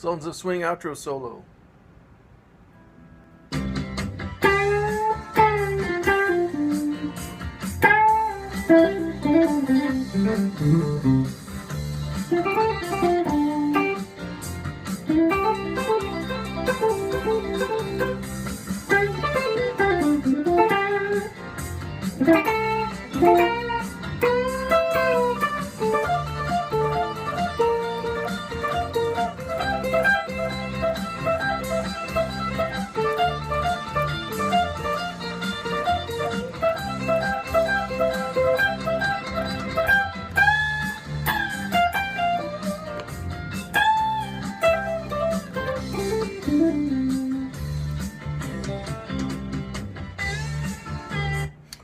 Sultans of Swing outro solo.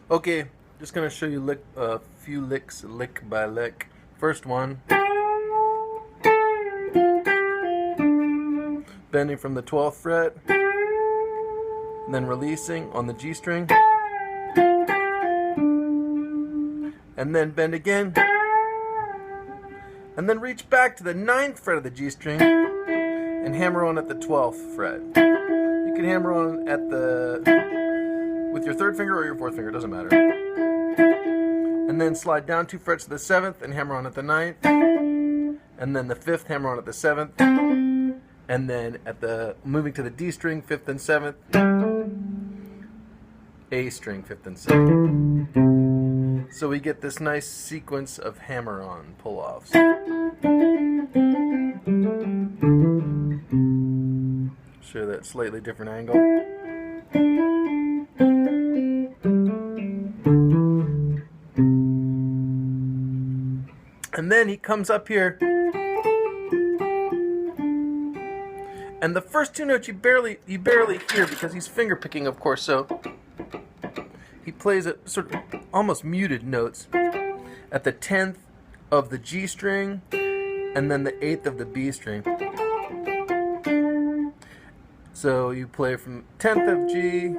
Okay, just gonna show you a few licks, lick by lick. First one, bending from the 12th fret, then releasing on the G string, and then bend again, and then reach back to the 9th fret of the G string and hammer on at the 12th fret. You can hammer on at with your 3rd finger or your 4th finger, it doesn't matter. And then slide down 2 frets to the 7th and hammer on at the 9th. And then the 5th, hammer on at the 7th. And then moving to the D string, 5th and 7th. A string, 5th and 7th. So we get this nice sequence of hammer-on pull-offs. Show that slightly different angle. And then he comes up here, and the first 2 notes you barely hear because he's finger picking, of course. So he plays a sort of almost muted notes at the 10th of the G string, and then the 8th of the B string. So you play from 10th of G,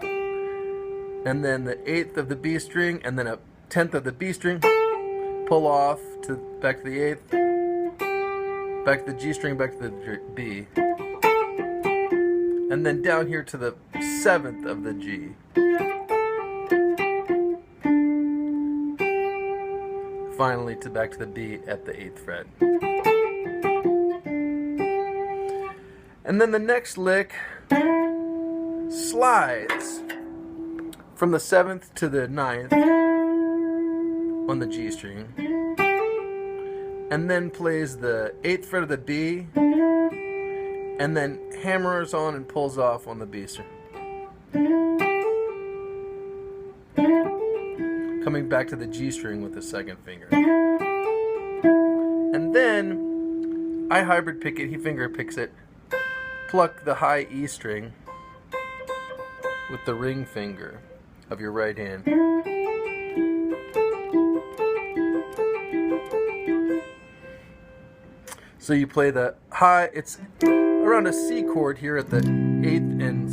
and then the 8th of the B string, and then a 10th of the B string. Pull off back to the 8th, back to the G string, back to the B, and then down here to the 7th of the G. Finally back to the B at the 8th fret. And then the next lick slides from the 7th to the 9th on the G string, and then plays the 8th fret of the B, and then hammers on and pulls off on the B string. Coming back to the G string with the 2nd finger. And then I hybrid pick it, he finger picks it, pluck the high E string with the ring finger of your right hand. So you play the high, it's around a C chord here at the 8th and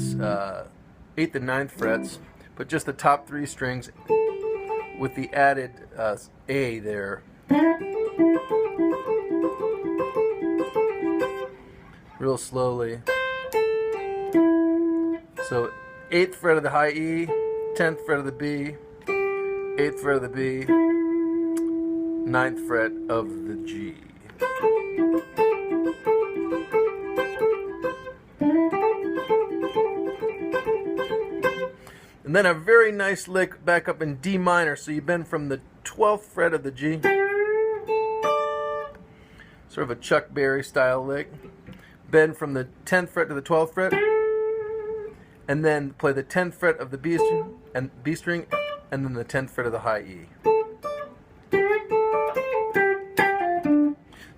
9th frets, but just the top 3 strings with the added A there. Real slowly. So 8th fret of the high E, 10th fret of the B, 8th fret of the B, 9th fret of the G. And then a very nice lick back up in D minor. So you bend from the 12th fret of the G, sort of a Chuck Berry style lick. Bend from the 10th fret to the 12th fret, and then play the 10th fret of the B string, and then the 10th fret of the high E.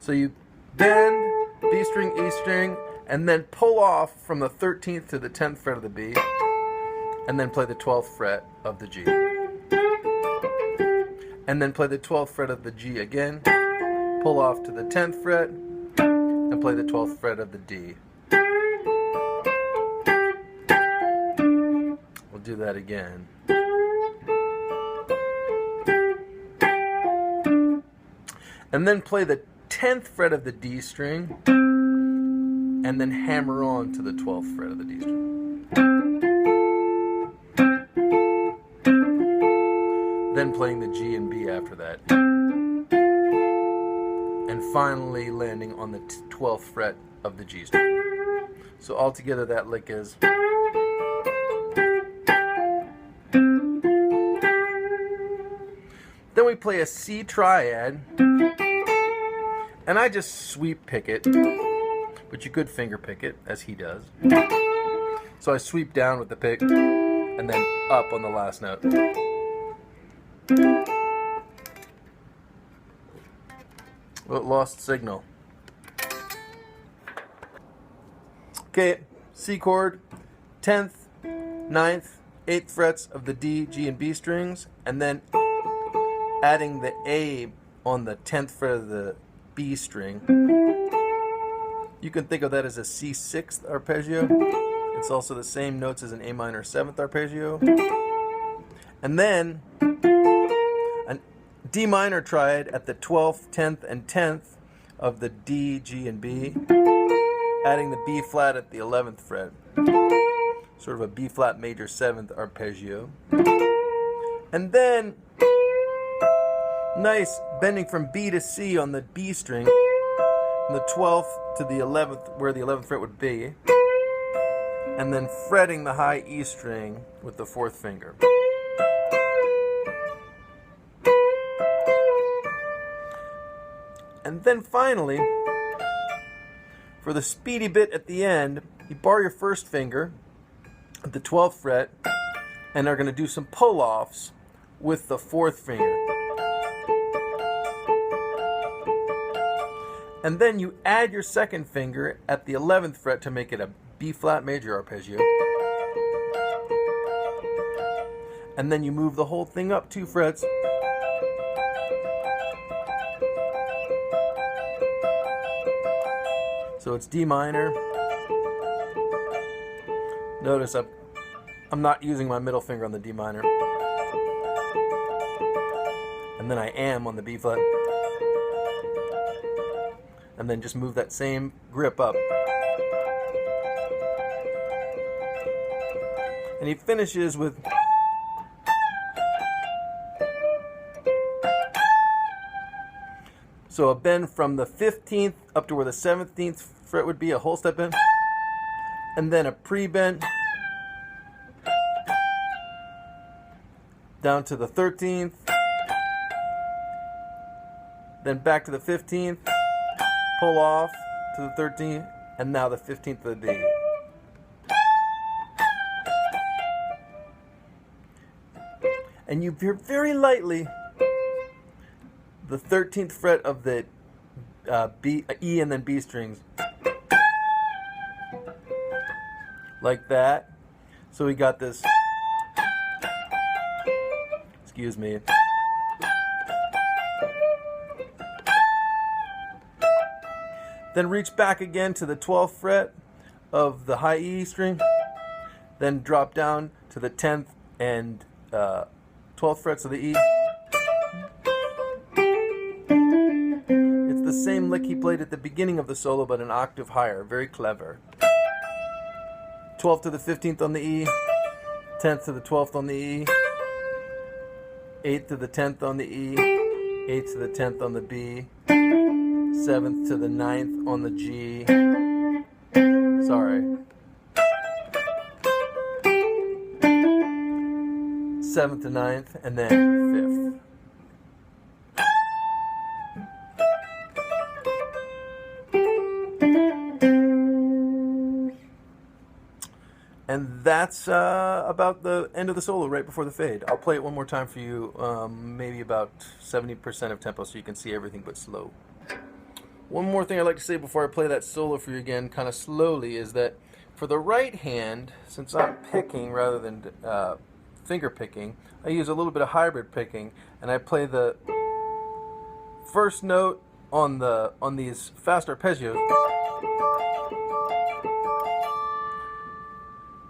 So you bend, B string, E string, and then pull off from the 13th to the 10th fret of the B, and then play the 12th fret of the G. And then play the 12th fret of the G again, pull off to the 10th fret, and play the 12th fret of the D. We'll do that again. And then play the 10th fret of the D string, and then hammer on to the 12th fret of the D string. Then playing the G and B after that. And finally landing on the 12th fret of the G string. So altogether that lick is... Then we play a C triad, and I just sweep pick it, but you could finger pick it, as he does. So I sweep down with the pick, and then up on the last note. Well, it lost signal. Okay, C chord, 10th, 9th, 8th frets of the D, G, and B strings, and then adding the A on the 10th fret of the B string. You can think of that as a C6th arpeggio. It's also the same notes as an A minor 7th arpeggio. And then a D minor triad at the 12th, 10th, and 10th of the D, G, and B, adding the B flat at the 11th fret. Sort of a B flat major 7th arpeggio. And then nice bending from B to C on the B string, from the 12th to the 11th, where the 11th fret would be, and then fretting the high E string with the 4th finger. And then finally, for the speedy bit at the end, you bar your 1st finger at the 12th fret and are going to do some pull-offs with the 4th finger. And then you add your 2nd finger at the 11th fret to make it a B flat major arpeggio. And then you move the whole thing up 2 frets. So it's D minor. Notice I'm not using my middle finger on the D minor. And then I am on the B flat. And then just move that same grip up. And he finishes with so a bend from the 15th up to where the 17th fret would be, a whole step bend, and then a pre-bend down to the 13th, then back to the 15th, pull off to the 13th, and now the 15th of the D. And you hear very lightly the 13th fret of the E and then B strings. Like that. So we got this, excuse me. Then reach back again to the 12th fret of the high E string. Then drop down to the 10th and 12th frets of the E. It's the same lick he played at the beginning of the solo, but an octave higher. Very clever. 12th to the 15th on the E, 10th to the 12th on the E, 8th to the 10th on the E, 8th to the 10th on the B, 7th to the 9th on the G. Sorry. 7th to 9th, and then 5th. And that's about the end of the solo, right before the fade. I'll play it one more time for you, maybe about 70% of tempo, so you can see everything but slow. One more thing I'd like to say before I play that solo for you again, kind of slowly, is that for the right hand, since I'm picking rather than finger picking, I use a little bit of hybrid picking, and I play the first note on these fast arpeggios.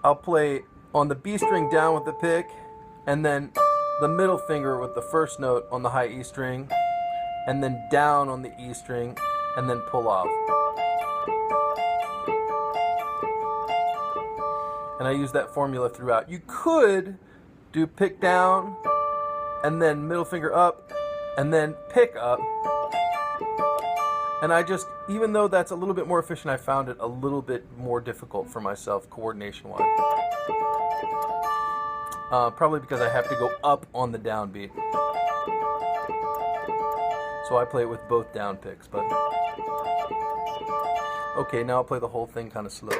I'll play on the B string down with the pick, and then the middle finger with the first note on the high E string, and then down on the E string, and then pull off. And I use that formula throughout. You could do pick down, and then middle finger up, and then pick up. And I just, even though that's a little bit more efficient, I found it a little bit more difficult for myself coordination-wise. Probably because I have to go up on the downbeat. So I play it with both down picks, but... Okay, now I'll play the whole thing kind of slow.